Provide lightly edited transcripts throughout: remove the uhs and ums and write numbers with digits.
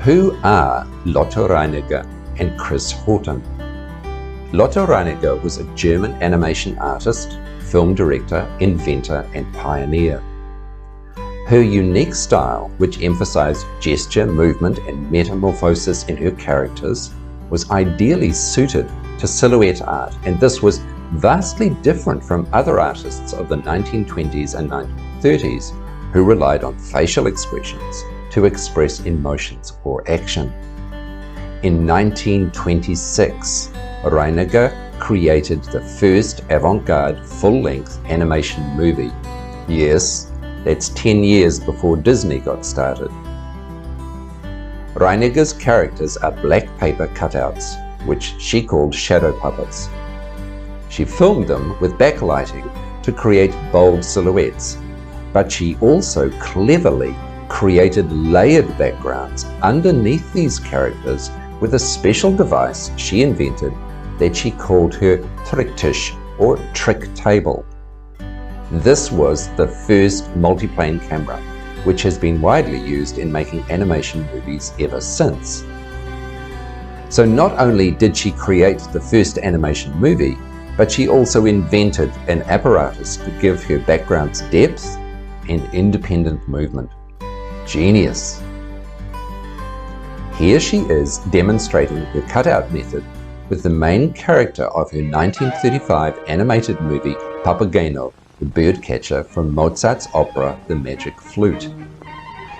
Who are Lotte Reiniger and Chris Haughton? Lotte Reiniger was a German animation artist, film director, inventor, and pioneer. Her unique style, which emphasized gesture, movement, and metamorphosis in her characters, was ideally suited to silhouette art, and this was vastly different from other artists of the 1920s and 1930s who relied on facial expressions to express emotions or action. In 1926, Reiniger created the first avant-garde full-length animation movie. Yes, that's 10 years before Disney got started. Reiniger's characters are black paper cutouts, which she called shadow puppets. She filmed them with backlighting to create bold silhouettes, but she also cleverly created layered backgrounds underneath these characters with a special device she invented that she called her tricktisch, or trick table. This was the first multiplane camera, which has been widely used in making animation movies ever since. So not only did she create the first animation movie, but she also invented an apparatus to give her backgrounds depth and independent movement. Genius! Here she is demonstrating her cutout method with the main character of her 1935 animated movie Papageno, the birdcatcher from Mozart's opera The Magic Flute.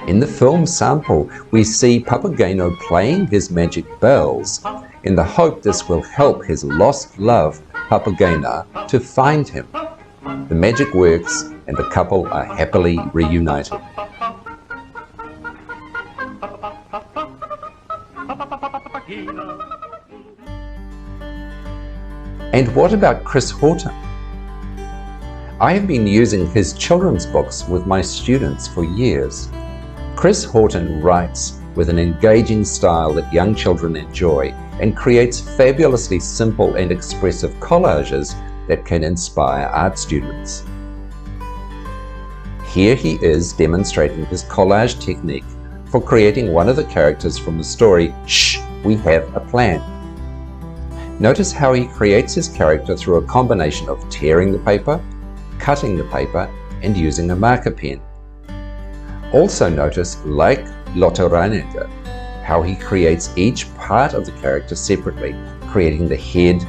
In the film sample, we see Papageno playing his magic bells in the hope this will help his lost love, Papagena, to find him. The magic works and the couple are happily reunited. And what about Chris Haughton? I have been using his children's books with my students for years. Chris Haughton writes with an engaging style that young children enjoy and creates fabulously simple and expressive collages that can inspire art students. Here he is demonstrating his collage technique for creating one of the characters from the story, Shh, We Have a Plan. Notice how he creates his character through a combination of tearing the paper, cutting the paper, and using a marker pen. Also notice, like Lotte Reiniger, how he creates each part of the character separately, creating the head,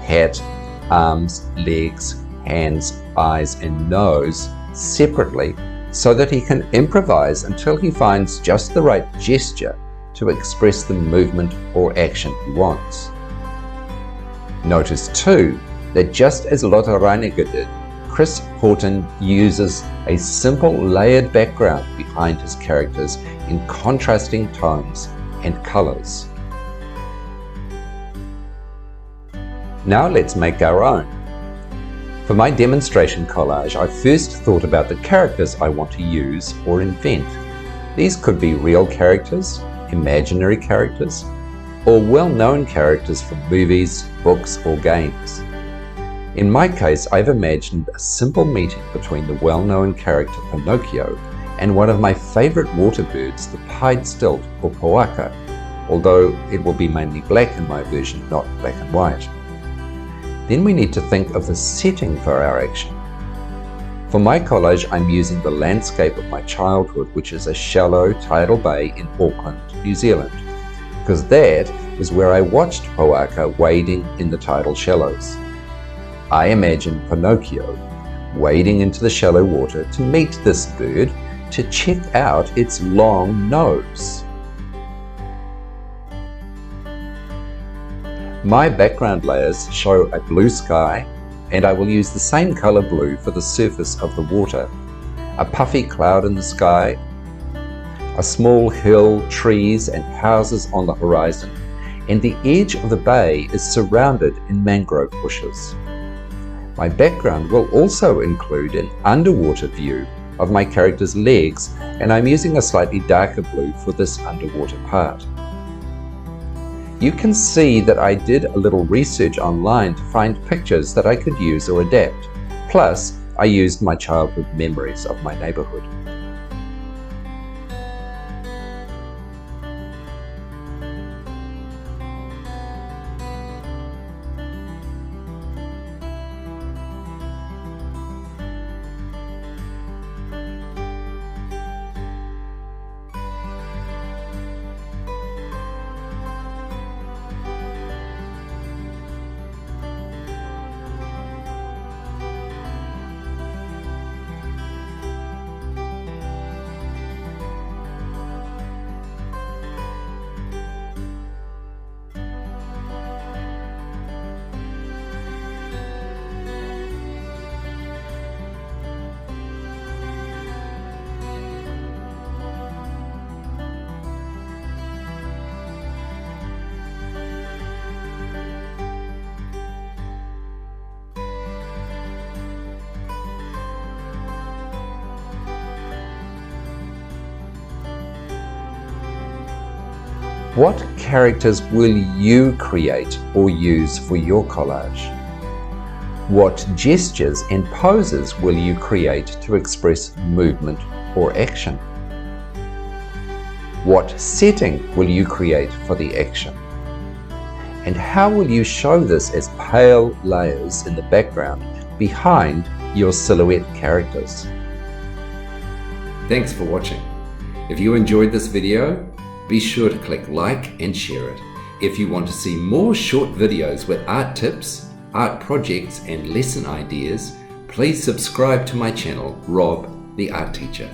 hat, arms, legs, hands, eyes, and nose separately so that he can improvise until he finds just the right gesture to express the movement or action he wants. Notice too that just as Lotte Reiniger did, Chris Haughton uses a simple layered background behind his characters in contrasting tones and colors. Now let's make our own. For my demonstration collage, I first thought about the characters I want to use or invent. These could be real characters, imaginary characters, or well-known characters from movies, books, or games. In my case, I've imagined a simple meeting between the well-known character Pinocchio and one of my favorite water birds, the pied stilt or poaka, although it will be mainly black in my version, not black and white. Then we need to think of the setting for our action. For my collage, I'm using the landscape of my childhood, which is a shallow tidal bay in Auckland, New Zealand, because that is where I watched poaka wading in the tidal shallows. I imagine Pinocchio wading into the shallow water to meet this bird to check out its long nose. My background layers show a blue sky, and I will use the same color blue for the surface of the water, a puffy cloud in the sky, a small hill, trees and houses on the horizon, and the edge of the bay is surrounded in mangrove bushes. My background will also include an underwater view of my character's legs, and I'm using a slightly darker blue for this underwater part. You can see that I did a little research online to find pictures that I could use or adapt. Plus, I used my childhood memories of my neighborhood. What characters will you create or use for your collage? What gestures and poses will you create to express movement or action? What setting will you create for the action? And how will you show this as pale layers in the background behind your silhouette characters? Thanks for watching. If you enjoyed this video, be sure to click like and share it. If you want to see more short videos with art tips, art projects and lesson ideas, please subscribe to my channel, Rob the Art Teacher.